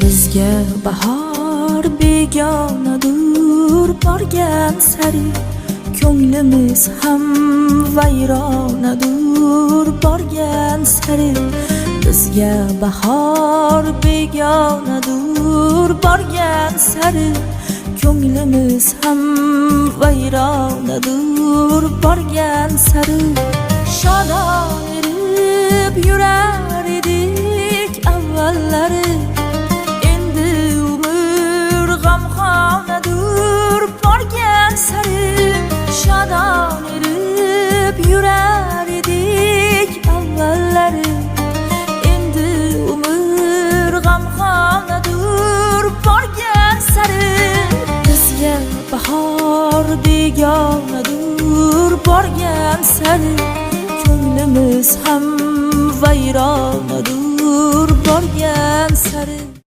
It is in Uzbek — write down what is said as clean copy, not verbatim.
bizga bahor begonadur, borgan sari ko'nglimiz ham vayronadur, borgan sari bizga bahor begonadur, borgan sari ko'nglimiz ham vayronadur, borgan sari shodon erib yurar edik avvallari, endi umr g'amxonadur, borgan sari shodon erib yurar edik avvallari, endi umr g'amxonadur, borgan sari bizga bahor begonadur, borgan sari ko'nglimiz ham vayronadur, borgan sari.